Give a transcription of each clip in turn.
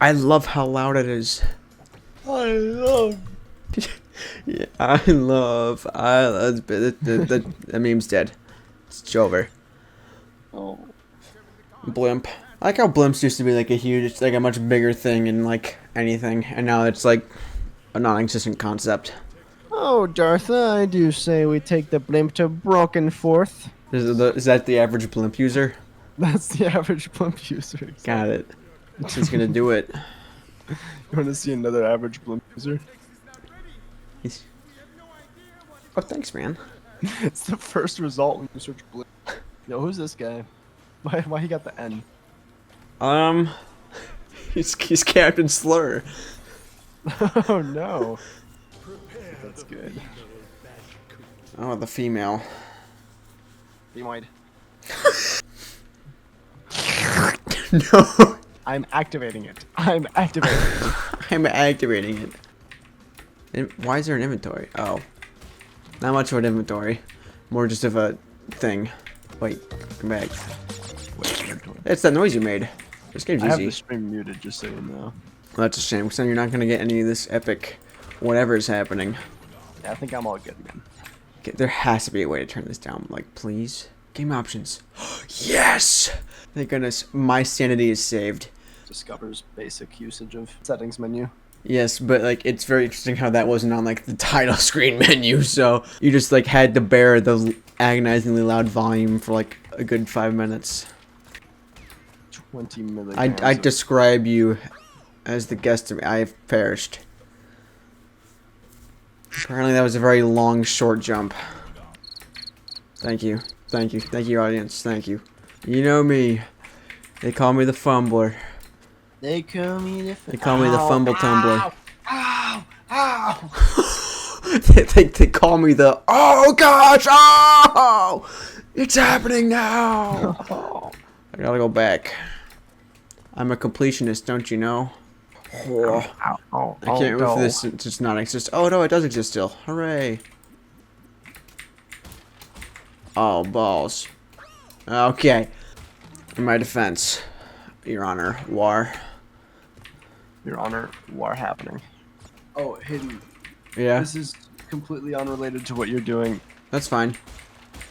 I love how loud it is. I love. Yeah, that meme's dead. It's over. Oh. Blimp. I like how blimps used to be like a huge, like a much bigger thing in like anything, and now it's like a non-existent concept. Oh, Dartha, I do say we take the blimp to Brokenforth. Is that the average blimp user? That's the average blimp user. Exactly. Got it. He's gonna do it. You want to see another average blimp user? Oh, thanks, man. It's the first result when you search blimp. Yo, who's this guy? Why he got the N? He's Captain Slur. Oh no. That's good. Oh, the female. Be wide. No. I'm activating it. I'm activating it. I'm activating it. Why is there an inventory? Oh. Not much of an inventory. More just of a thing. Wait, come back. It's that noise you made. This game's I have easy. the stream muted, just so you know. Well, that's a shame, because then you're not going to get any of this epic whatever is happening. Yeah, I think I'm all good, man. Okay, there has to be a way to turn this down. Like, please? Game options. Yes! Thank goodness. My sanity is saved. Discovers basic usage of settings menu. Yes, but like it's very interesting how that wasn't on like the title screen menu, so you just like had to bear the agonizingly loud volume for like a good 5 minutes. 20 milligrams. I describe you as the guest of me. I have perished. Apparently that was a very long, short jump. Thank you. Thank you. Thank you, audience. Thank you. You know me. They call me the fumbler. They call me the fumble tumbler. Ow! Ow! they call me the oh gosh, oh! It's happening now! I gotta go back. I'm a completionist, don't you know? Oh, I can't wait for this to just not exist. Oh no, it does exist still. Hooray. Oh, balls. Okay. In my defense, Your Honor, war. Your Honor, war happening. Oh, Hidden. Yeah? This is completely unrelated to what you're doing. That's fine.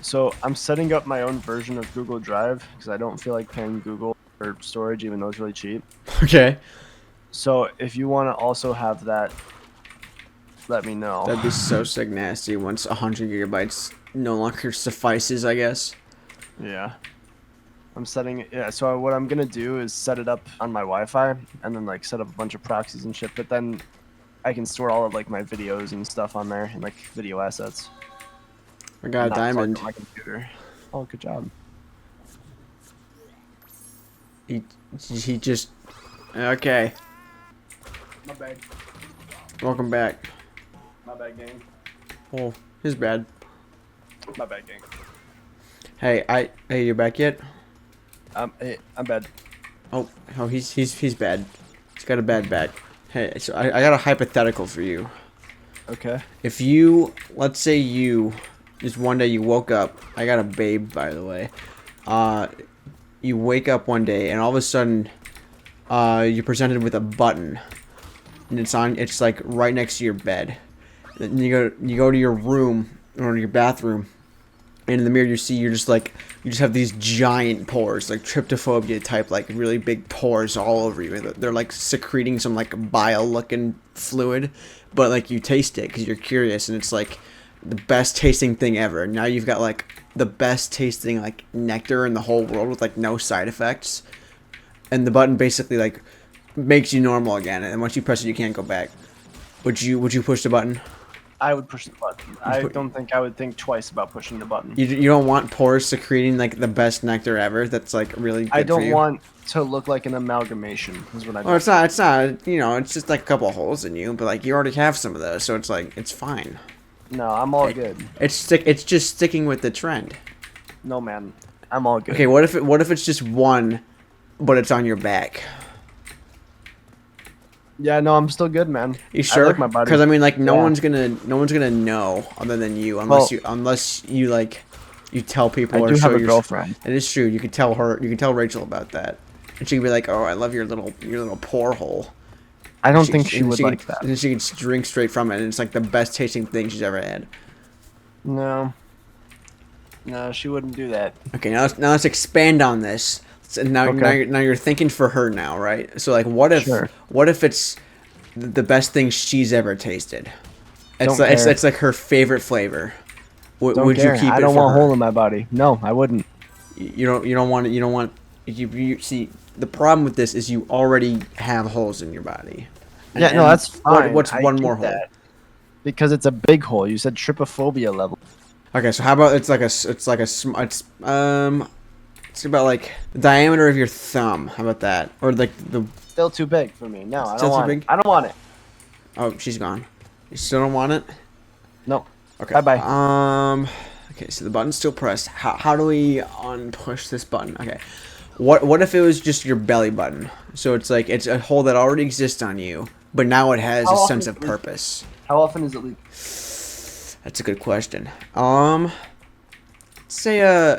So, I'm setting up my own version of Google Drive, because I don't feel like paying Google for storage, even though it's really cheap. Okay. So, if you want to also have that, let me know. That'd be so sick nasty once 100 gigabytes no longer suffices, I guess. Yeah. I'm setting, yeah, so what I'm gonna do is set it up on my Wi-Fi, and then like set up a bunch of proxies and shit, but then I can store all of like my videos and stuff on there, and like video assets. I got a diamond. On my computer. Oh, good job. He just... Okay. My bad. Welcome back. My bad, gang. Oh, his bad. My bad, gang. Hey, hey, you back yet? Hey, I'm bad. Oh, he's bad. He's got a bad back. Hey, so I got a hypothetical for you. Okay. If you, let's say you, just one day you woke up, I got a babe, by the way. You wake up one day and all of a sudden, you're presented with a button, and it's like right next to your bed. Then you go to your room or your bathroom, and in the mirror you just have these giant pores, like trypophobia type, like really big pores all over you. They're like secreting some like bile looking fluid, but like you taste it because you're curious, and it's like the best tasting thing ever. Now you've got like the best tasting like nectar in the whole world with like no side effects, and the button basically like makes you normal again, and once you press it you can't go back. Would you push the button? I would push the button. I don't think I would think twice about pushing the button. You don't want pores secreting like the best nectar ever. That's like really good I don't for you. want to look like an amalgamation. Is what I. Well, it's not. You know, it's just like a couple of holes in you, but like you already have some of those, so it's like it's fine. No, I'm all good. It's just sticking with the trend. No, man, I'm all good. Okay, what if it's just one, but it's on your back? Yeah, no, I'm still good, man. You sure? I like my body. Because I mean, like, no one's gonna know other than you, unless you like, you tell people I or do show have a your girlfriend. It is true. You could tell her. You could tell Rachel about that. and she'd be like, "Oh, I love your little pore hole." I don't think she would like that. And then she could drink straight from it, and it's like the best tasting thing she's ever had. No. No, she wouldn't do that. Okay, now let's expand on this. So now you're thinking for her now, right? So like, what if it's the best thing she's ever tasted? It's like her favorite flavor. Would you keep it? I don't want a hole in my body. No, I wouldn't. You don't want it. You don't want. You see, the problem with this is you already have holes in your body. Yeah, no, that's fine. What's one more hole? Because it's a big hole. You said trypophobia level. Okay, so how about it's about like the diameter of your thumb. How about that? Or like the Still too big for me. No, I don't want it. I don't want it. Oh, she's gone. You still don't want it? No. Okay. Bye-bye. Okay, so the button's still pressed. How do we unpush this button? Okay. What if it was just your belly button? So it's like it's a hole that already exists on you, but now it has a sense of purpose. How often is it leak? That's a good question. Say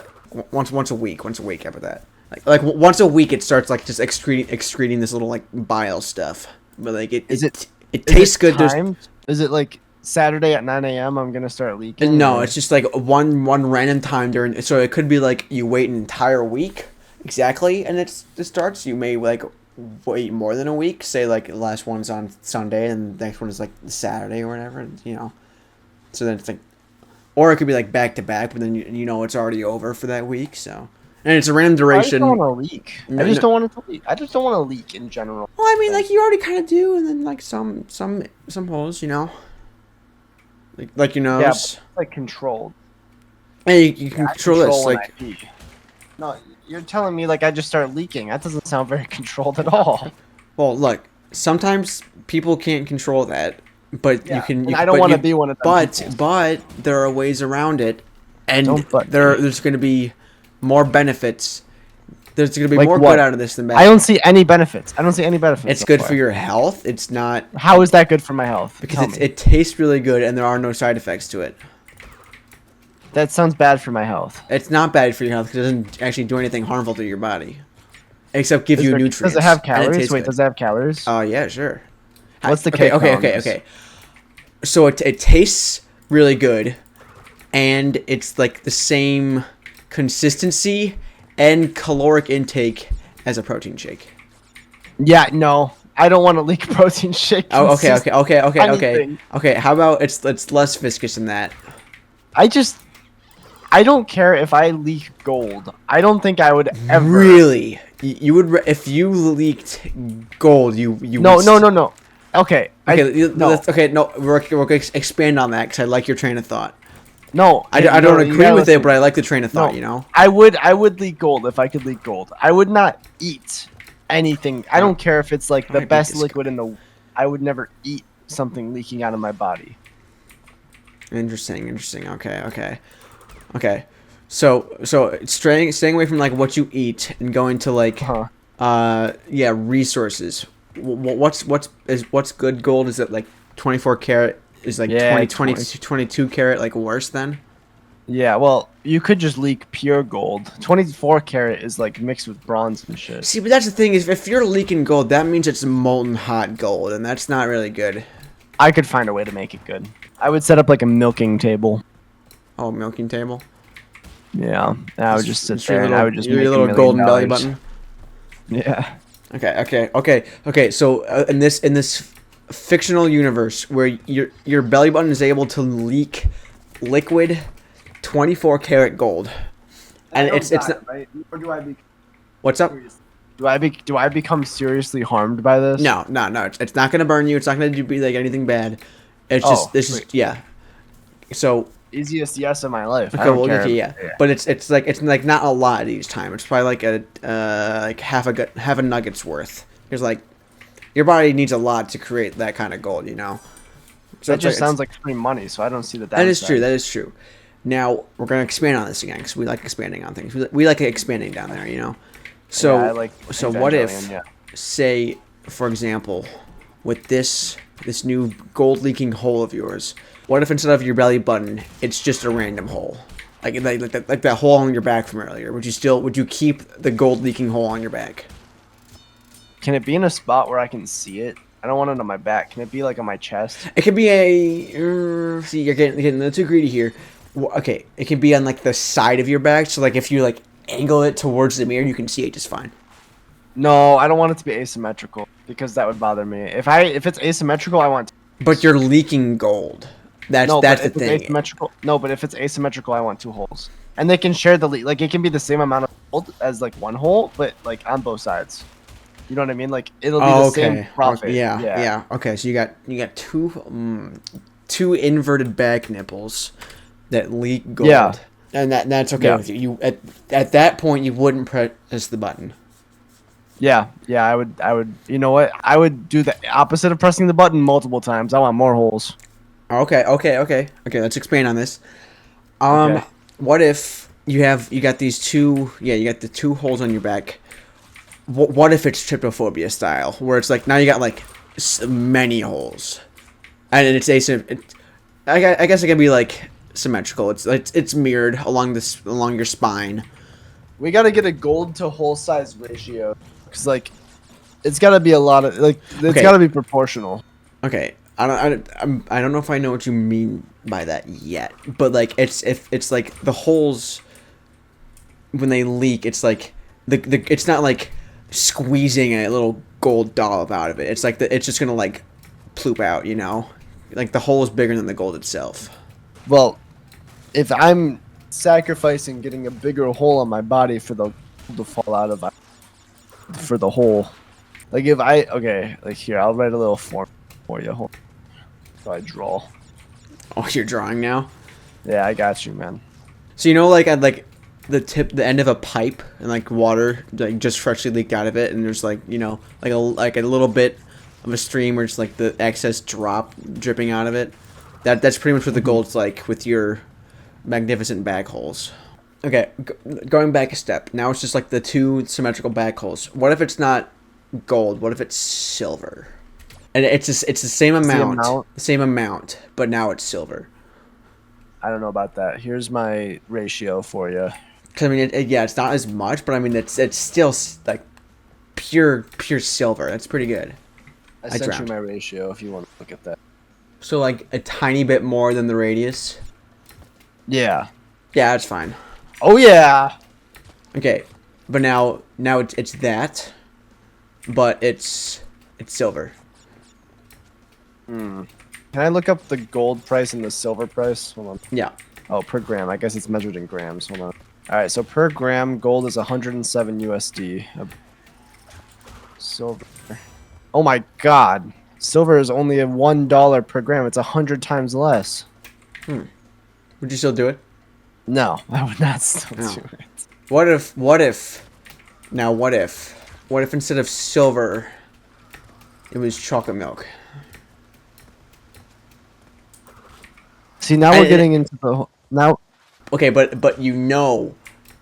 once a week. Once a week. How about that? Like once a week, it starts like just excreting this little like bile stuff. But like it tastes good. Is it like Saturday at 9 a.m. I'm gonna start leaking? No, it's just like one random time during. So it could be like you wait an entire week exactly, and it starts. You may like wait more than a week. Say like the last one's on Sunday, and the next one is like Saturday or whatever. You know. So then it's like, or it could be like back to back, but then you know it's already over for that week. So, and it's a random duration. I just don't want to leak. I just don't want it to leak. I just don't want to leak in general. Well, I mean, like you already kind of do, and then like some holes, you know, like your nose. Yeah, but it's like controlled. Hey, you can control this. Like, no, you're telling me like I just start leaking. That doesn't sound very controlled at all. Well, look, sometimes people can't control that. But yeah, you can. I don't want to be one of them. But there are ways around it, and there's going to be more benefits. There's going to be like more good out of this than bad. I don't see any benefits. It's good for your health. It's not. How is that good for my health? Because it tastes really good, and there are no side effects to it. That sounds bad for my health. It's not bad for your health because it doesn't actually do anything harmful to your body, except give you nutrients. Does it have calories? Wait, does it have calories? Oh yeah, sure. What's the okay. So it tastes really good, and it's like the same consistency and caloric intake as a protein shake. Yeah, no, I don't want to leak protein shake. Oh, okay. How about it's less viscous than that? I don't care if I leak gold. I don't think I would ever. Really? You would if you leaked gold? You No. Okay. No. We're gonna expand on that because I like your train of thought. No, I don't agree with it, but I like the train of thought. No, you know. I would leak gold if I could leak gold. I would not eat anything. I don't care if it's like the best liquid in the. I would never eat something leaking out of my body. Interesting. Okay. So staying away from like what you eat and going to like resources. What's good gold? Is it like 24 karat? Is like 22 karat like worse then? Yeah, well, you could just leak pure gold. 24 karat is like mixed with bronze and shit. See, but that's the thing is if you're leaking gold, that means it's molten hot gold, and that's not really good. I could find a way to make it good. I would set up like a milking table. Oh, milking table? Yeah, I would just sit there and I would just make your little golden belly button. Yeah. Okay. So in this fictional universe where your belly button is able to leak liquid 24 karat gold, and it's not right. Or do I be? What's up? Do I become seriously harmed by this? No. It's not gonna burn you. It's not gonna be like anything bad. It's just yeah. So. Easiest yes of my life. Okay, I don't care. Yeah. But it's like not a lot each time. It's probably like like half a nugget's worth. Because like your body needs a lot to create that kind of gold, you know. So that just sounds like free money. So I don't see that. That is true. That is true. Now we're gonna expand on this again because we like expanding on things. We like expanding down there, you know. So what if, say, for example, with this new gold leaking hole of yours. What if instead of your belly button, it's just a random hole, like that hole on your back from earlier? Would you keep the gold leaking hole on your back? Can it be in a spot where I can see it? I don't want it on my back. Can it be like on my chest? It could be a. See, you're getting a little too greedy here. Okay, it can be on like the side of your back. So like if you like angle it towards the mirror, you can see it just fine. No, I don't want it to be asymmetrical because that would bother me. If it's asymmetrical, I want. But you're leaking gold. That's the thing. Asymmetrical, no, but if it's asymmetrical, I want 2 holes, and they can share the leak. Like it can be the same amount of gold as like 1 hole, but like on both sides. You know what I mean? Like it'll be the same profit. Yeah. Okay, so you got two inverted back nipples that leak gold. Yeah. And that's okay with you. You at that point you wouldn't press the button. Yeah, I would. You know what? I would do the opposite of pressing the button multiple times. I want more holes. Okay. Let's expand on this. Okay. What if you got these two? Yeah, you got the 2 holes on your back. What if it's Trypophobia style, where it's like now you got like many holes, and it's I guess it can be like symmetrical. It's mirrored along your spine. We got to get a gold to hole size ratio, because like it's got to be a lot of like it's got to be proportional. Okay, I don't know if I know what you mean by that yet, but like it's like the holes when they leak, it's like it's not like squeezing a little gold dollop out of it. It's like it's just gonna like ploop out, you know, like the hole is bigger than the gold itself. Well, if I'm sacrificing getting a bigger hole on my body for the gold to fall out of for the hole, like if like here, I'll write a little form for you. Hold on. So I draw. Oh, you're drawing now? Yeah, I got you, man. So you know, like at like the end of a pipe and like water like just freshly leaked out of it, and there's like, you know, like a little bit of a stream where it's like the excess drop dripping out of it. That's pretty much what the gold's like with your magnificent bag holes. Okay, going back a step. Now it's just like the 2 symmetrical bag holes. What if it's not gold? What if it's silver? And it's the same amount, but now it's silver. I don't know about that. Here's my ratio for you. Cause I mean, it's not as much, but I mean, it's still like pure silver. That's pretty good. I sent you my ratio if you want to look at that. So like a tiny bit more than the radius. Yeah. Yeah, that's fine. Oh yeah. Okay, but now it's that, but it's silver. Can I look up the gold price and the silver price? Hold on. Yeah. Oh, per gram. I guess it's measured in grams. Hold on. All right, so per gram, gold is 107 USD. Silver. Oh my God. Silver is only at $1 per gram. It's 100 times less. Would you still do it? No, I would not still do it. What if instead of silver, it was chocolate milk? See, now we're getting into the now. Okay, but you know,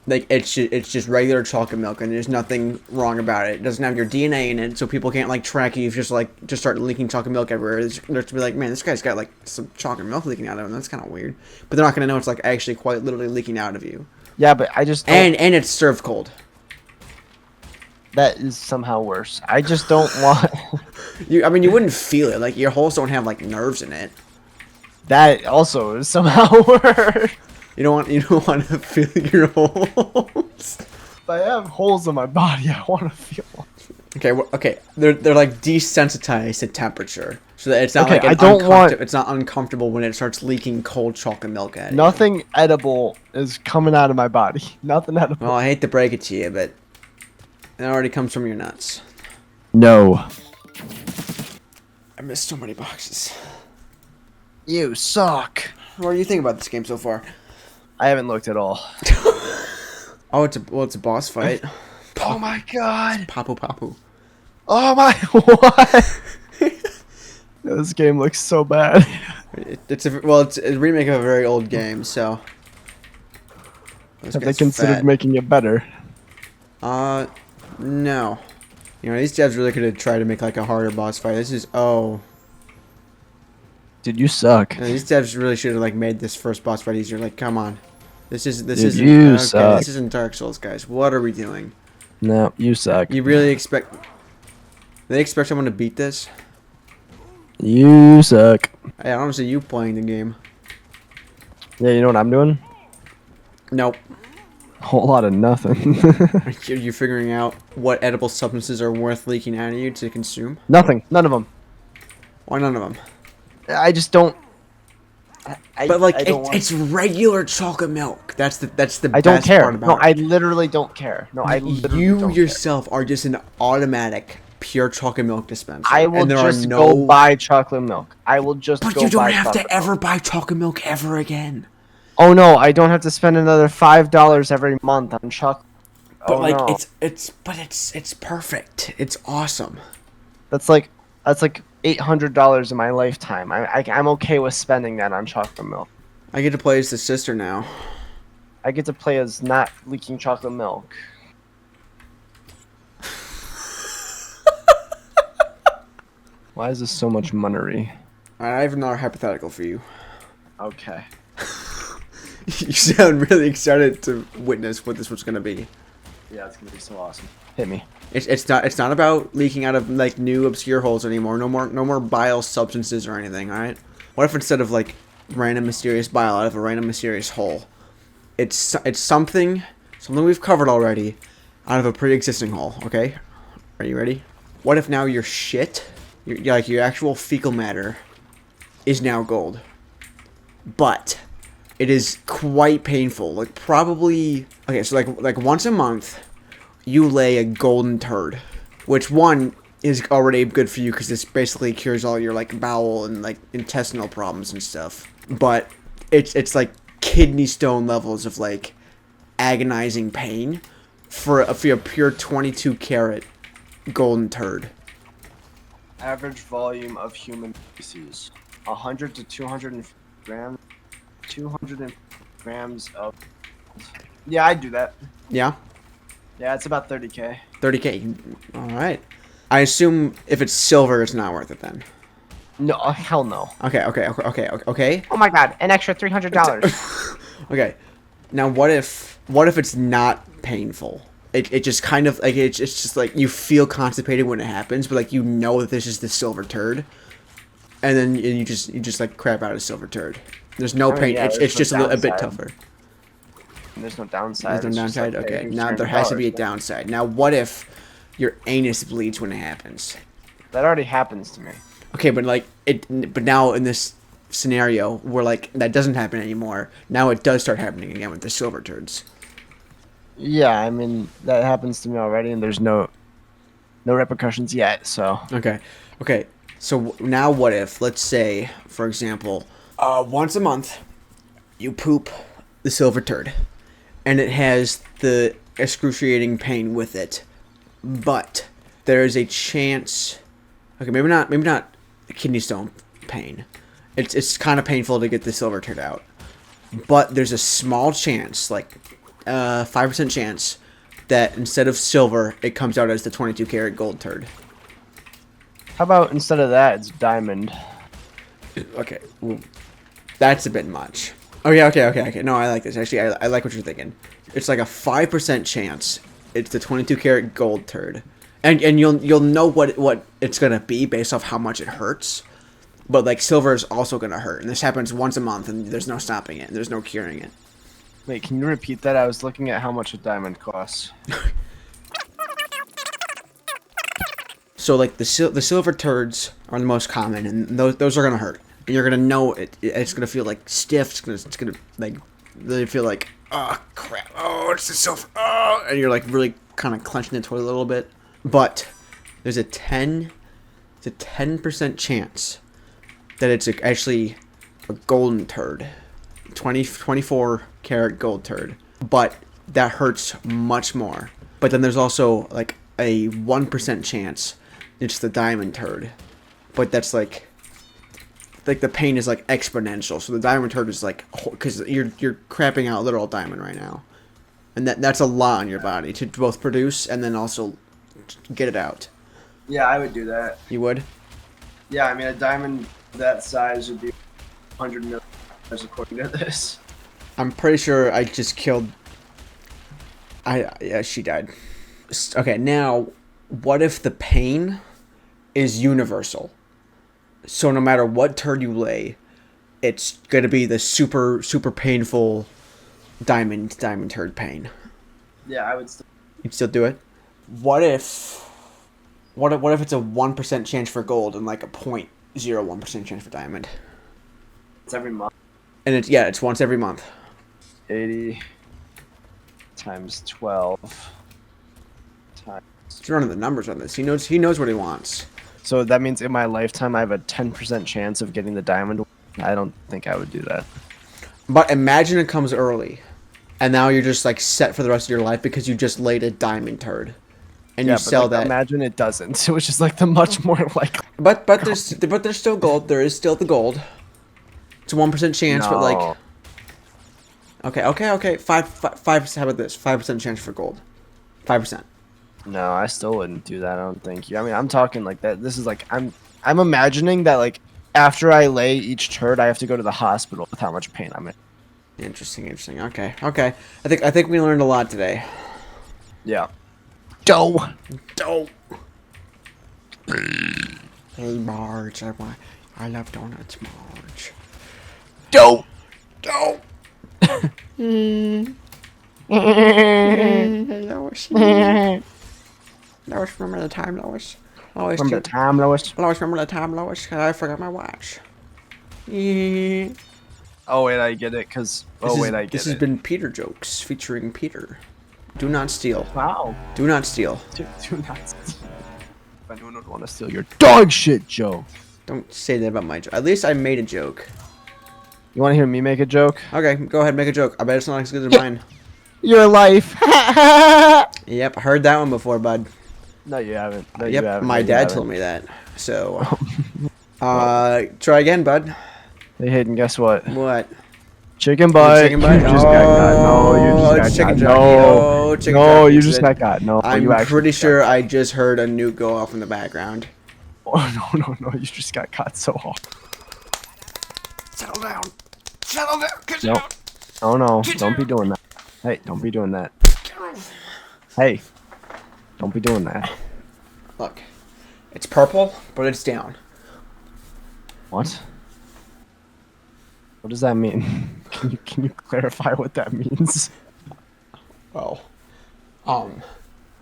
like it's just regular chocolate milk, and there's nothing wrong about it. It doesn't have your DNA in it, so people can't like track you. If you just start leaking chocolate milk everywhere, they're to be like, man, this guy's got like some chocolate milk leaking out of him. That's kind of weird. But they're not gonna know it's like actually quite literally leaking out of you. Yeah, but I just and it's served cold. That is somehow worse. I just don't want. I mean, you wouldn't feel it. Like your holes don't have like nerves in it. That also is somehow worse. You don't want to feel your holes. If I have holes in my body, I want to feel them. Okay. They're like desensitized to temperature, so that it's not like it's not uncomfortable when it starts leaking cold chocolate milk at you. Nothing edible is coming out of my body. Nothing edible. Well, I hate to break it to you, but it already comes from your nuts. No. I missed so many boxes. You suck. What do you think about this game so far? I haven't looked at all. Oh, it's a boss fight. Oh my God. Papu. Oh my what? This game looks so bad. It's a remake of a very old game, so. Have they considered making it better? No. You know, these devs really could have tried to make like a harder boss fight. This is Dude, you suck. No, these devs really should have like made this first boss fight easier. Like, come on, this isn't Dark Souls, guys. What are we doing? No, you suck. You really expect? they expect someone to beat this? You suck. Hey, I don't see you playing the game. Yeah, you know what I'm doing? Nope. A whole lot of nothing. Are you figuring out what edible substances are worth leaking out of you to consume? Nothing. None of them. Why none of them? I just don't. But like, I don't want... it's regular chocolate milk. That's the I best don't care. part about No, it. I literally don't care. No, I literally You don't yourself are just an automatic pure chocolate milk dispenser. I will and there just are no... go buy chocolate milk. I will just But go you don't buy have chocolate to ever milk. buy chocolate milk ever again. Oh no, I don't have to spend another $5 every month on chocolate. But oh like, no. it's perfect. It's awesome. That's like $800 in my lifetime. I'm okay with spending that on chocolate milk. I get to play as the sister now. I get to play as not leaking chocolate milk. Why is this so much money? Alright, I have another hypothetical for you. Okay. You sound really excited to witness what this was gonna be. Yeah, it's gonna be so awesome. Hit me. It's not about leaking out of like new obscure holes anymore. No more bile substances or anything. All right. What if instead of like random mysterious bile out of a random mysterious hole, it's something we've covered already out of a pre-existing hole. Okay. Are you ready? What if now your shit, your actual fecal matter, is now gold, but it is quite painful. Like probably okay. So like once a month, you lay a golden turd, which one is already good for you because this basically cures all your like bowel and like intestinal problems and stuff. But it's like kidney stone levels of like agonizing pain for a pure 22 karat golden turd. Average volume of human feces: 100 to 200 grams. 200 grams of. Yeah, I'd do that. Yeah. Yeah, it's about 30K. 30K. All right. I assume if it's silver, it's not worth it then. No, hell no. Okay. Oh my god, an extra $300. Okay. Now what if it's not painful? It just kind of like it's just like you feel constipated when it happens, but like you know that this is the silver turd, and then you just like crap out a silver turd. There's no pain. Yeah, it's just a bit tougher. There's no downside. There's no downside. Like, okay. hey, Now there has to be a downside. Now what if your anus bleeds when it happens? That already happens to me. Okay, but like but now in this scenario where like that doesn't happen anymore, now it does start happening again with the silver turds. Yeah, I mean that happens to me already, and there's no repercussions yet. So Okay. So now what if, let's say, for example, once a month, you poop the silver turd, and it has the excruciating pain with it, but there is a chance. Okay, maybe not kidney stone pain. It's kind of painful to get the silver turd out, but there's a small chance, like 5% chance, that instead of silver, it comes out as the 22 karat gold turd. how about instead of that, it's diamond? Okay, well, that's a bit much. Okay. No, I like this. Actually, I like what you're thinking. It's like a 5% chance it's the 22 karat gold turd, and you'll know what it's gonna be based off how much it hurts. But like silver is also gonna hurt, and this happens once a month, and there's no stopping it. And there's no curing it. Wait, can you repeat that? I was looking at how much a diamond costs. So like the silver turds are the most common, and those are gonna hurt. And you're gonna know it. It's gonna feel like stiff. It's gonna like really feel like, oh crap, oh it's the silver, oh, and you're like really kind of clenching the toilet a little bit. But there's a 10% chance that it's actually a golden turd, 24 karat gold turd. But that hurts much more. But then there's also like a 1% chance it's the diamond turd, but that's like the pain is like exponential. So the diamond turd is like, because you're crapping out literal diamond right now, and that's a lot on your body to both produce and then also get it out. Yeah, I would do that. You would? Yeah, I mean a diamond that size would be 100 million according to this. I'm pretty sure I just killed. Yeah, she died. Okay, now what if the pain is universal. So no matter what turd you lay, it's gonna be the super painful diamond turd pain. Yeah, I would still. You'd still do it? What if it's a 1% chance for gold and like a 0.01% chance for diamond? It's every month. And it's once every month. 80 times 12 times. He's running the numbers on this. He knows what he wants. So that means in my lifetime I have a 10% chance of getting the diamond. I don't think I would do that. But imagine it comes early, and now you're just like set for the rest of your life because you just laid a diamond turd, and you sell that. Imagine it doesn't, which is like the much more likely. But there's still gold. There is still the gold. It's a 1% chance, but like. Okay. 5. How about this? 5% chance for gold. 5%. No, I still wouldn't do that. I don't think. I mean, I'm talking like that. This is like I'm imagining that like after I lay each turd, I have to go to the hospital with how much pain I'm in. Interesting. Okay. I think we learned a lot today. Yeah. Dough. Hey Marge, I love donuts, Marge. Dough. Lois. Lois, remember the time, Lois? Lois, Remember the time, Lois? Lois, remember the time, Lois? 'Cause I forgot my watch. Oh wait, I get it. Cause This has been Peter Jokes featuring Peter. Do not steal. Wow. Do not steal. Do not steal. If anyone would want to steal your dog shit, Joe. Don't say that about my joke. At least I made a joke. You want to hear me make a joke? Okay, go ahead, make a joke. I bet it's not as good as mine. Your life. Yep, heard that one before, bud. No, you haven't. No, Yep, you haven't. my dad told me that. So, try again, bud. Hey, Hayden, guess what? What? Chicken butt. Chicken butt? You just got caught. No, you just got caught. No, chicken no, jockey you just said- got caught. No, I'm you actually pretty got sure caught. I just heard a nuke go off in the background. Oh, no, you just got caught so hard. Settle down. Settle down. Get Nope. down. Oh, no, don't be doing that. Hey, don't be doing that. Hey, don't be doing that. Look, it's purple, but it's down. What? What does that mean? Can you clarify what that means? Oh,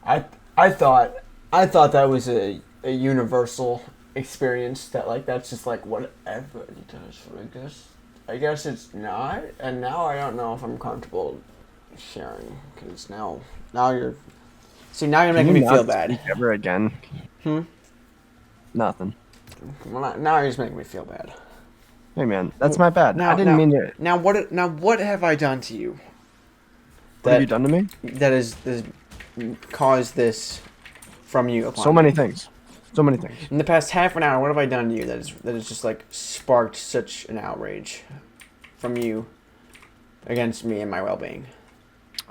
I thought that was a universal experience that like that's just like what everybody does. I guess it's not, and now I don't know if I'm comfortable sharing because now you're making me feel bad. Ever again? Nothing. Well, now you're just making me feel bad. Hey man, that's my bad. I didn't mean it. Now what have I done to you? What have you done to me? That is caused this from you. Upon So many things. So many things. In the past half an hour, what have I done to you that is just like sparked such an outrage from you against me and my well-being?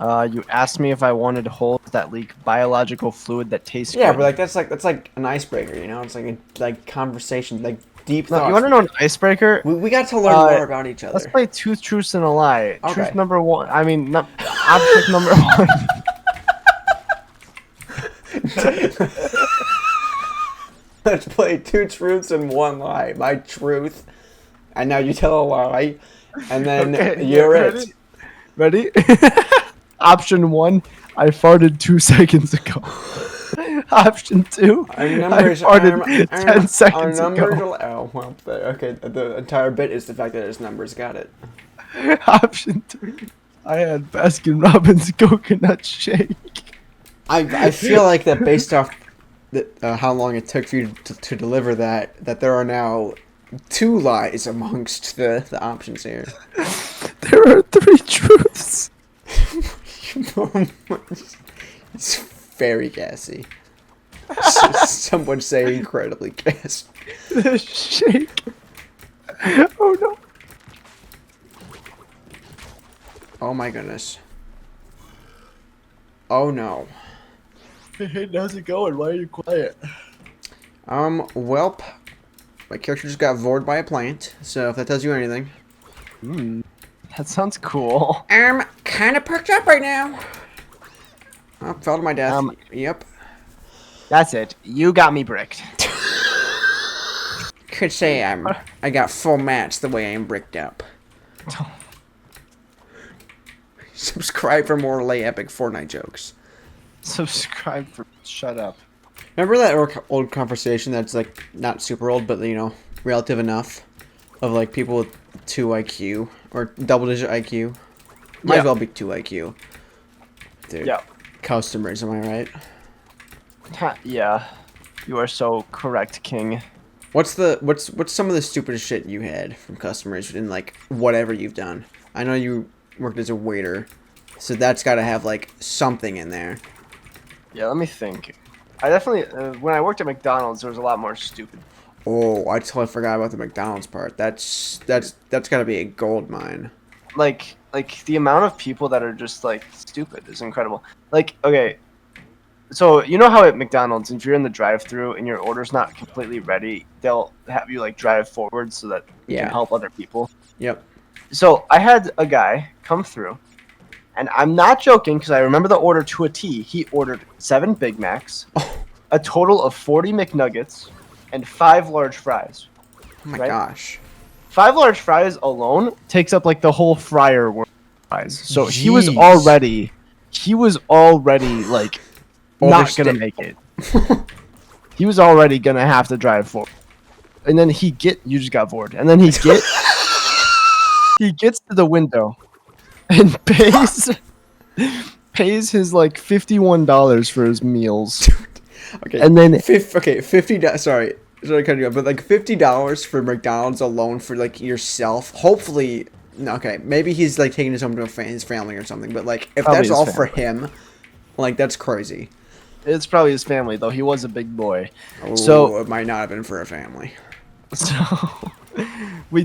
You asked me if I wanted to hold that leak biological fluid that tastes Yeah, good. but like that's like an icebreaker, you know? It's like conversation, like deep thoughts. No, you want to know an icebreaker? We got to learn more about each other. Let's play two truths and a lie. Okay. Truth number one. I mean, object number one. Let's play 2 truths and 1 lie. My truth, and now you tell a lie, and then Okay, you're ready? it. Ready? Option 1, I farted 2 seconds ago. Option 2, Our numbers, I farted 10 seconds our numbers ago. Oh, well, okay, the entire bit is the fact that it's numbers. Got it. Option 3, I had Baskin Robbins coconut shake. I feel like that based off how long it took for you to deliver that there are now 2 lies amongst the options here. There are 3 truths. It's very gassy. Some would say incredibly gassy. The shake. Oh no. Oh my goodness. Oh no. Hey, how's it going? Why are you quiet? Welp. My character just got vored by a plant, so if that tells you anything. That sounds cool. I'm kind of perked up right now. Oh, fell to my death. Yep. That's it. You got me bricked. could say I got full mats the way I'm bricked up. Subscribe for more lay epic Fortnite jokes. Subscribe for shut up. Remember that old conversation that's like not super old, but you know, relative enough, of like people with 2 IQ or double-digit IQ. Might as well be 2 IQ. Dude. Yeah. Customers, am I right? Yeah. You are so correct, King. What's some of the stupidest shit you had from customers in like whatever you've done? I know you worked as a waiter, so that's got to have like something in there. Yeah, let me think. I definitely when I worked at McDonald's, there was a lot more stupid. Oh, I totally forgot about the McDonald's part. That's got to be a gold mine. Like the amount of people that are just like stupid is incredible. Like, okay, so you know how at McDonald's, if you're in the drive-thru and your order's not completely ready, they'll have you like drive forward so that you can help other people. Yep. So I had a guy come through, and I'm not joking because I remember the order to a T. He ordered 7 Big Macs, a total of 40 McNuggets, and 5 large fries. Oh my gosh. 5 large fries alone takes up like the whole fryer worth of fries. So Jeez. he was already like not gonna make it. He was already gonna have to drive forward. And then you just got bored. And then he gets to the window and pays his like $51 for his meals. Okay. And then $50. Sorry to cut you off, but like $50 for McDonald's alone for like yourself. Hopefully, okay, maybe he's like taking this home to his family or something. But like, if that's all for him, like that's crazy. It's probably his family though. He was a big boy, so it might not have been for a family. So we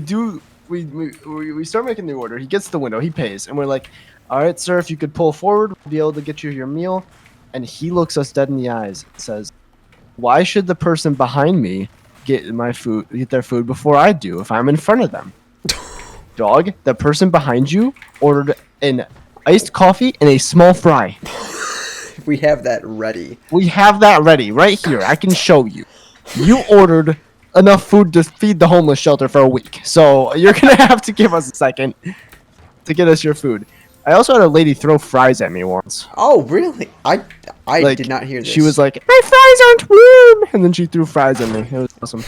start making the order. He gets to the window. He pays, and we're like, "All right, sir, if you could pull forward, we'll be able to get you your meal." And he looks us dead in the eyes and says, "Why should the person behind me get their food before I do if I'm in front of them?" Dog, the person behind you ordered an iced coffee and a small fry. We have that ready. We have that ready right here. I can show you. You ordered enough food to feed the homeless shelter for a week. So you're going to have to give us a second to get us your food. I also had a lady throw fries at me once. Oh, really? I did not hear this. She was like, "My fries aren't warm," and then she threw fries at me. It was awesome.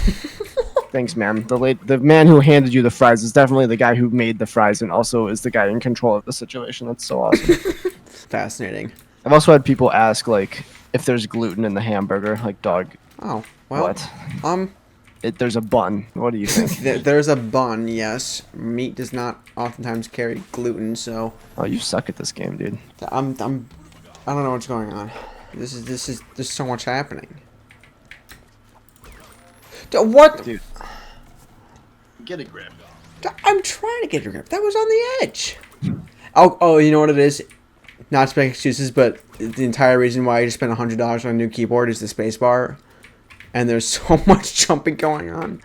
Thanks, ma'am. The man who handed you the fries is definitely the guy who made the fries and also is the guy in control of the situation. That's so awesome. Fascinating. I've also had people ask like if there's gluten in the hamburger. Like, dog. Oh, well. What? There's a bun. What do you think? There's a bun, yes. Meat does not oftentimes carry gluten, so. Oh, you suck at this game, dude. I don't know what's going on. There's so much happening. What? Dude. Get a grip. I'm trying to get a grip. That was on the edge. Oh, you know what it is? Not to make excuses, but the entire reason why I just spent $100 on a new keyboard is the spacebar. And there's so much jumping going on.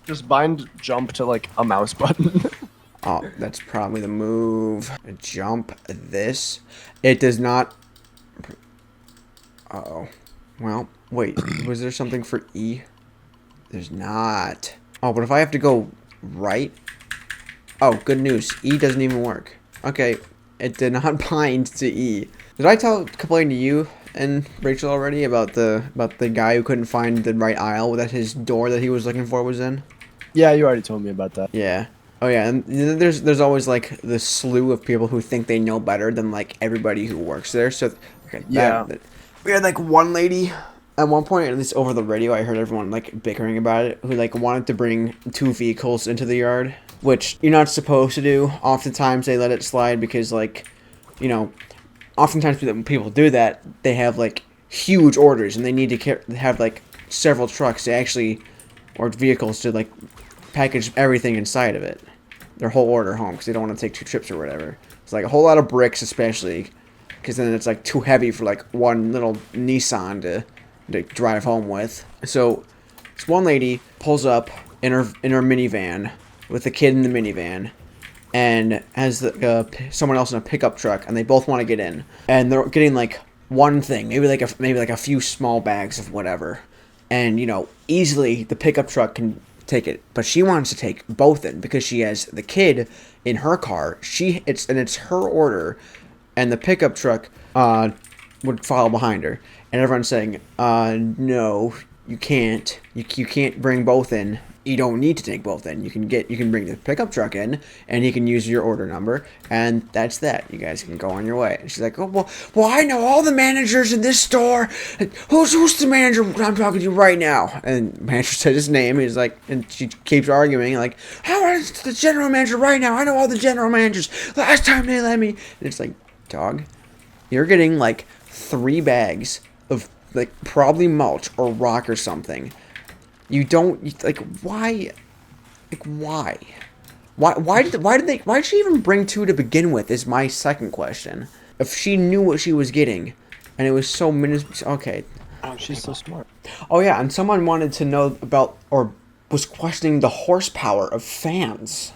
Just bind jump to like a mouse button. Oh, that's probably the move. Jump this. It does not. Uh-oh. Well, wait. Was there something for E? There's not. Oh, but if I have to go right? Oh, good news. E doesn't even work. Okay. It did not bind to E. Did I complain to you and Rachel already about the guy who couldn't find the right aisle that his door that he was looking for was in? Yeah, you already told me about that. Yeah. Oh yeah, and there's always like the slew of people who think they know better than like everybody who works there. So okay, we had like one lady at one point, at least over the radio, I heard everyone like bickering about it, who like wanted to bring 2 vehicles into the yard, which you're not supposed to do. Oftentimes they let it slide because like, you know, oftentimes when people do that, they have like huge orders and they need to have like several trucks to actually, or vehicles to like package everything inside of it, their whole order home, because they don't want to take 2 trips or whatever. It's like a whole lot of bricks, especially because then it's like too heavy for like one little Nissan to drive home with. So this one lady pulls up in her minivan with a kid in the minivan, and has someone else in a pickup truck, and they both want to get in, and they're getting like one thing, maybe like a few small bags of whatever, and you know, easily the pickup truck can take it, but she wants to take both in because she has the kid in her car. It's her order, and the pickup truck would follow behind her, and everyone's saying, no, you can't. You can't bring both in. You don't need to take both in. You can bring the pickup truck in, and he can use your order number, and that's that. You guys can go on your way. And she's like, oh well, I know all the managers in this store. Who's the manager I'm talking to right now? And the manager said his name. He's like, and she keeps arguing like, how is the general manager right now? I know all the general managers. Last time they let me. And it's like, dog, you're getting like 3 bags of like probably mulch or rock or something. You don't like why? Like why? Why did she even bring 2 to begin with? Is my second question. If she knew what she was getting, and it was so minuscule. Okay. Oh, she's so smart. Oh yeah, and someone wanted to know about or was questioning the horsepower of fans.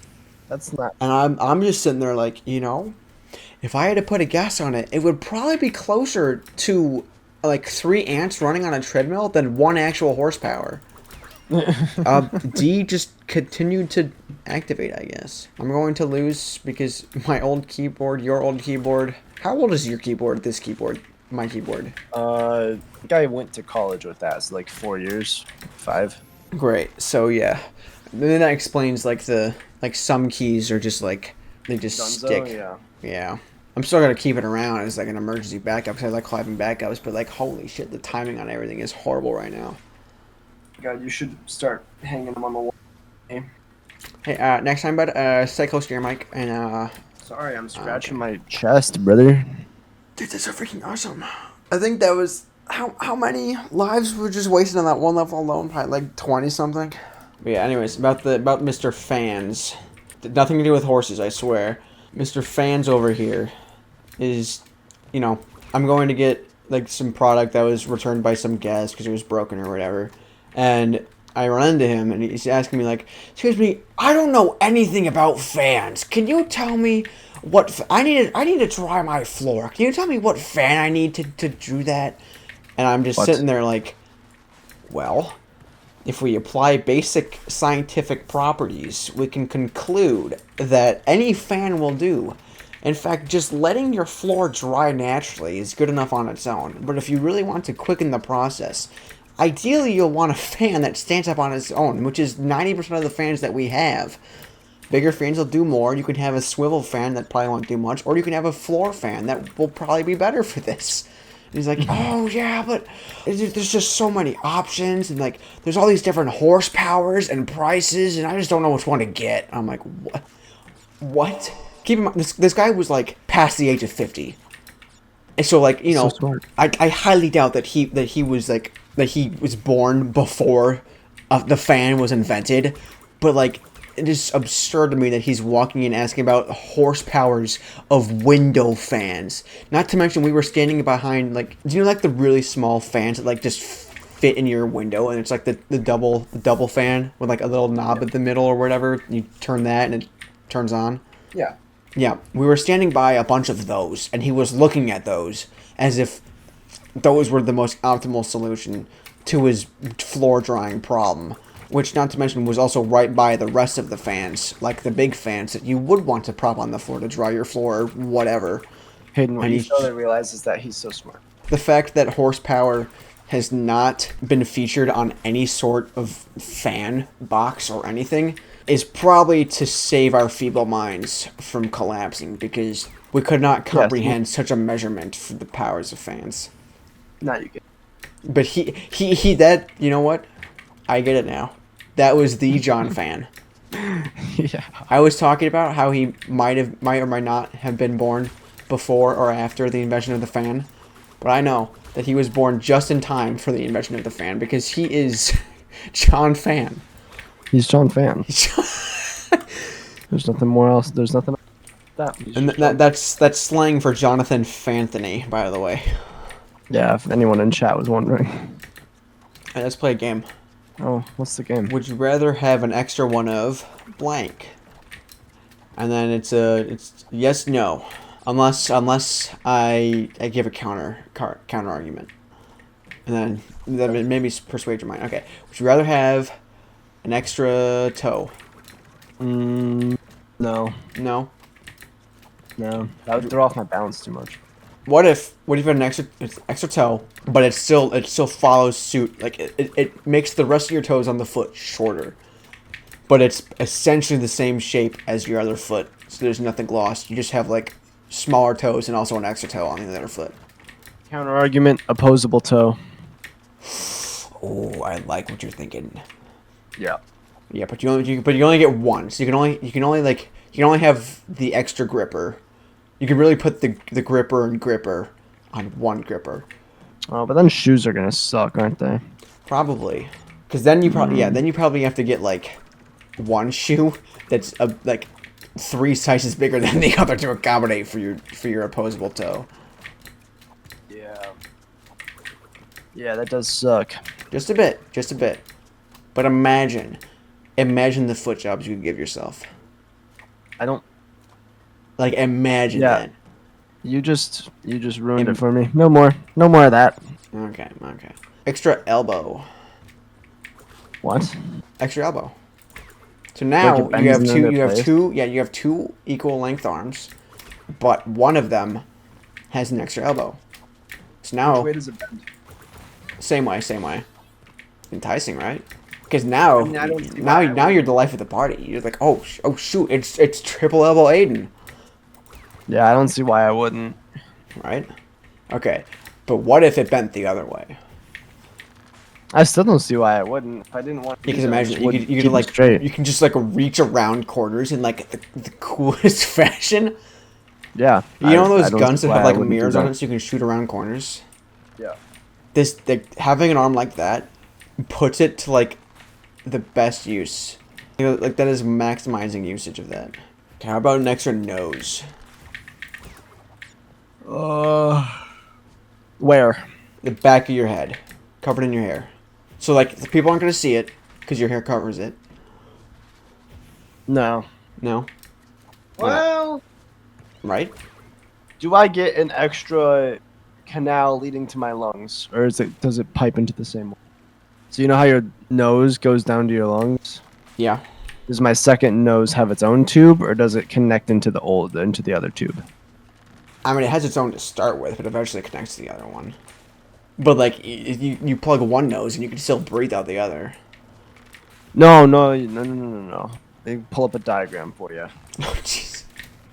That's not. And I'm just sitting there like, if I had to put a guess on it, it would probably be closer to like 3 ants running on a treadmill than 1 actual horsepower. D just continued to activate, I guess. I'm going to lose because my old keyboard, your old keyboard. How old is your keyboard, this keyboard, my keyboard? I think I went to college with that, so like 4 years, 5. Great. So yeah. Then that explains like some keys are just like, they just Dunzo, stick. yeah. Yeah. I'm still gonna keep it around as like an emergency backup because I like having backups, but like holy shit, the timing on everything is horrible right now. God, you should start hanging them on the wall. Hey, next time, bud, stay close to your mic and Sorry, I'm scratching my chest, brother. Dude, that's so freaking awesome. I think that was how many lives were just wasted on that one level alone? Probably like 20 something. But yeah. Anyways, about Mr. Fans, nothing to do with horses, I swear. Mr. Fans over here is, I'm going to get like some product that was returned by some guest because it was broken or whatever, and I run into him and he's asking me like, "Excuse me, I don't know anything about fans. Can you tell me what I need to dry my floor? Can you tell me what fan I need to do that?" And I'm just sitting there like, well, if we apply basic scientific properties, we can conclude that any fan will do. In fact, just letting your floor dry naturally is good enough on its own. But if you really want to quicken the process, ideally you'll want a fan that stands up on its own, which is 90% of the fans that we have. Bigger fans will do more. You can have a swivel fan that probably won't do much, or you can have a floor fan that will probably be better for this. And he's like, oh yeah, but there's just so many options, and like there's all these different horsepowers and prices, and I just don't know which one to get. I'm like, what? Keep in mind, this guy was like past the age of 50, and so like So I highly doubt that he was born before the fan was invented, but like it is absurd to me that he's walking in asking about horsepowers of window fans. Not to mention we were standing behind like, do you know like the really small fans that like just fit in your window, and it's like the double fan with like a little knob at the middle or whatever. You turn that and it turns on. Yeah. Yeah, we were standing by a bunch of those, and he was looking at those as if those were the most optimal solution to his floor drying problem. Which, not to mention, was also right by the rest of the fans, like the big fans that you would want to prop on the floor to dry your floor or whatever. Hayden, what you fail to realize is that he's so smart. The fact that horsepower has not been featured on any sort of fan box or anything is probably to save our feeble minds from collapsing, because we could not comprehend such a measurement for the powers of fans. Now you get. But he that, you know what? I get it now. That was the John fan. Yeah. I was talking about how he might or might not have been born before or after the invention of the fan, but I know that he was born just in time for the invention of the fan, because he is John Fan. He's John Fan. There's nothing more else. There's nothing. And that's slang for Jonathan Fanthony, by the way. Yeah, if anyone in chat was wondering. Alright, let's play a game. Oh, what's the game? Would you rather have an extra one of blank? And then it's yes, no, unless I give a counter argument, and then maybe persuade your mind. Okay, would you rather have An extra toe. No. No. No. That would throw off my balance too much. What if you have an extra toe, but it still follows suit. Like it makes the rest of your toes on the foot shorter, but it's essentially the same shape as your other foot. So there's nothing lost. You just have like smaller toes and also an extra toe on the other foot. Counter argument: opposable toe. Oh, I like what you're thinking. Yeah. Yeah, but you only get one. So you can only have the extra gripper. You can really put the gripper and gripper on one gripper. Oh, but then shoes are gonna suck, aren't they? Probably, because then you probably have to get like one shoe that's like 3 sizes bigger than the other to accommodate for your opposable toe. Yeah. Yeah, that does suck. Just a bit. But imagine the foot jobs you could give yourself. I don't. Like imagine that. You just ruined it for me. No more of that. Okay. Extra elbow. What? Extra elbow. So now you have two equal length arms, but one of them has an extra elbow. So now Which way does it bend? Same way. Enticing, right? Because now I now you're the life of the party. You're like, oh shoot, it's triple elbow Aiden. Yeah, I don't see why I wouldn't. Right? Okay. But what if it bent the other way? I still don't see why I wouldn't. If I didn't want to, Because imagine you keep could like straight. you can just like reach around corners in like the coolest fashion. Yeah. You know those I don't guns see that why have I like wouldn't do mirrors on that. it so you can shoot around corners? Yeah. Having an arm like that puts it to like the best use. You know, like that is maximizing usage of that. Okay, how about an extra nose? Where? The back of your head, covered in your hair. So like the people aren't gonna see it because your hair covers it. No. No. Well, Right? do I get an extra canal leading to my lungs, or does it pipe into the same one? So you know how your nose goes down to your lungs? Yeah. Does my second nose have its own tube, or does it connect into the other tube? I mean, it has its own to start with, but eventually it connects to the other one. But like, you plug one nose and you can still breathe out the other. No. They pull up a diagram for you. Oh jeez.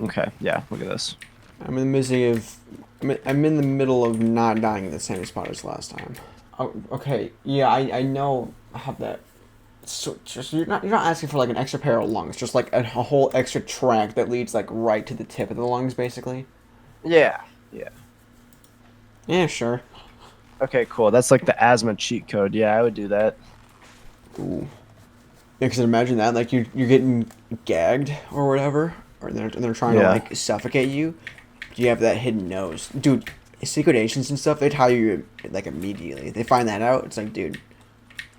Okay, yeah, look at this. I'm in the middle of not dying in the same spot as last time. Oh, okay. Yeah, I know I have that. So just you're not asking for like an extra pair of lungs, just like a whole extra track that leads like right to the tip of the lungs, basically. Yeah. Yeah, sure. Okay, cool. That's like the asthma cheat code. Yeah, I would do that. Ooh. Yeah, because imagine that, like you're getting gagged or whatever, or they're trying to like suffocate you. You have that hidden nose, dude. Secret agents and stuff, they'd hire you like immediately. They find that out, it's like, dude,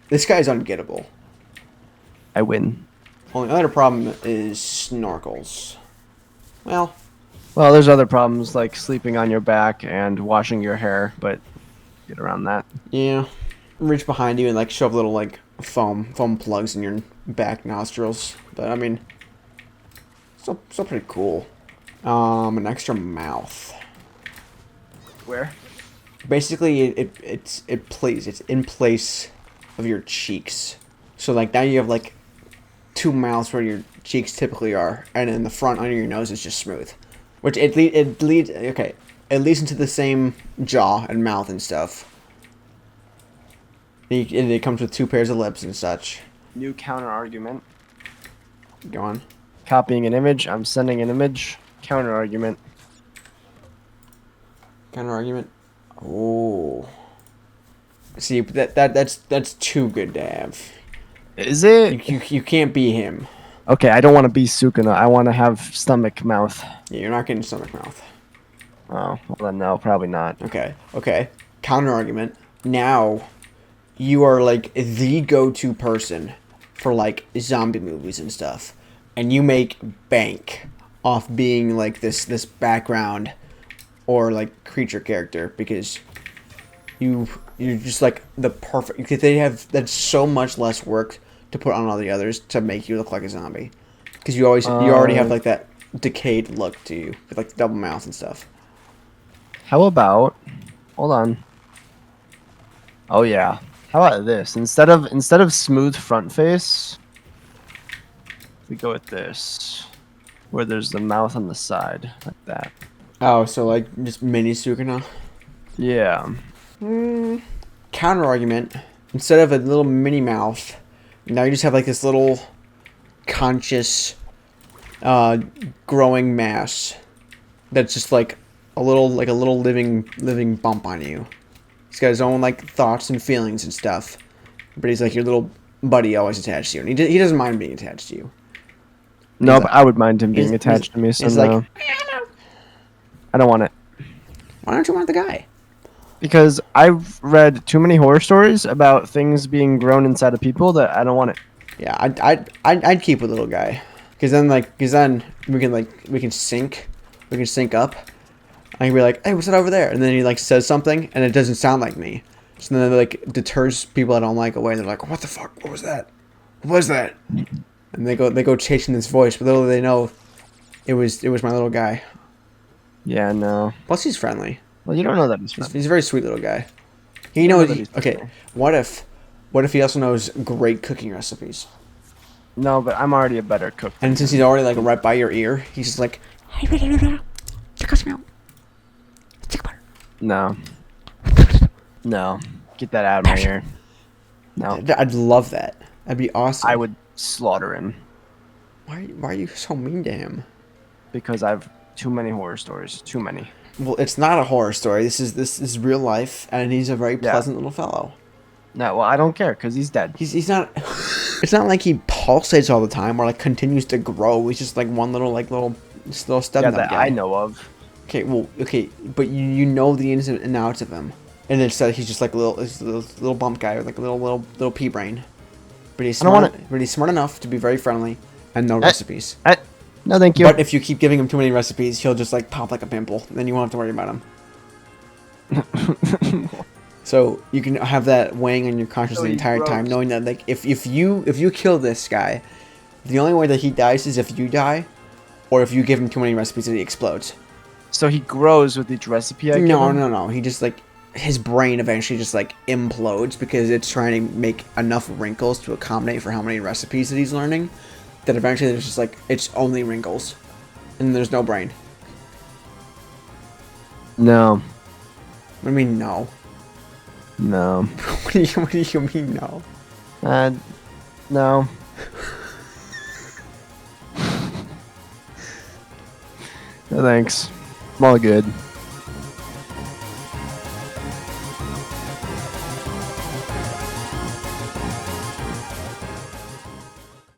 this guy's ungettable. I win. Only other problem is snorkels. Well, Well, there's other problems like sleeping on your back and washing your hair, but get around that. yeah. Reach behind you and like shove little like foam plugs in your back nostrils. But I mean, still pretty cool. An extra mouth. Where? Basically, it's in place of your cheeks. So like now you have like 2 mouths where your cheeks typically are, and in the front under your nose is just smooth. Which it leads into the same jaw and mouth and stuff. It comes with 2 pairs of lips and such. New counter argument. Go on. Copying an image. I'm sending an image. Counter argument. Counter argument. Oh. See, that's too good to have. Is it? You can't be him. Okay, I don't want to be Sukuna. I want to have stomach mouth. Yeah, you're not getting stomach mouth. Oh, well then no, probably not. Okay. Counter argument. Now, you are like the go-to person for like zombie movies and stuff, and you make bank off being like this background or like creature character because you're just like the perfect. Because that's so much less work to put on all the others to make you look like a zombie. Because you already have like that decayed look to you with like the double mouth and stuff. How about? Hold on. Oh yeah. How about this? Instead of smooth front face, we go with this, where there's the mouth on the side, like that. Oh, so like just mini Sukuna. Yeah. Counter argument: instead of a little mini mouth, now you just have like this little conscious, growing mass that's just like a little living bump on you. He's got his own like thoughts and feelings and stuff, but he's like your little buddy, always attached to you, and he doesn't mind being attached to you. No, He's but like, I would mind him being attached to me. So he's no. like, I don't want it. why don't you want the guy? Because I've read too many horror stories about things being grown inside of people that I don't want it. Yeah, I'd keep a little guy, because then we can sync up. I can be like, hey, what's that over there? And then he like says something, and it doesn't sound like me. So then it like deters people I don't like away. They're like, what the fuck? What was that? What was that? And they go chasing this voice, but little do they know, it was my little guy. Yeah, no. Plus he's friendly. Well, you don't know that He's a very sweet little guy. He knows. Okay, what if he also knows great cooking recipes? No, but I'm already a better cook. And since he's already like right by your ear, he's just like, No. No. Get that out of my ear. No. I'd love that. That'd be awesome. I would slaughter him. Why are you so mean to him? Because I've too many horror stories. Too many. Well, it's not a horror story. This is real life, and he's a very pleasant little fellow. No, well, I don't care because he's dead. He's not. It's not like he pulsates all the time or like continues to grow. He's just like one little step. Yeah, that guy. I know of. Okay, well, but you know the ins and outs of him, and instead he's just like a little bump guy with like a little pea brain. But he's smart. But he's smart enough to be very friendly and no recipes. No, thank you. But if you keep giving him too many recipes, he'll just like pop like a pimple. Then you won't have to worry about him. So you can have that weighing on your conscience the entire time, knowing that like if you kill this guy, the only way that he dies is if you die, or if you give him too many recipes and he explodes. So he grows with each recipe I give him? No. He just like his brain eventually just like implodes because it's trying to make enough wrinkles to accommodate for how many recipes that he's learning. That eventually there's just like it's only wrinkles, and there's no brain. No. What do you mean no? No. What do you mean no? No. No, thanks. I'm all good.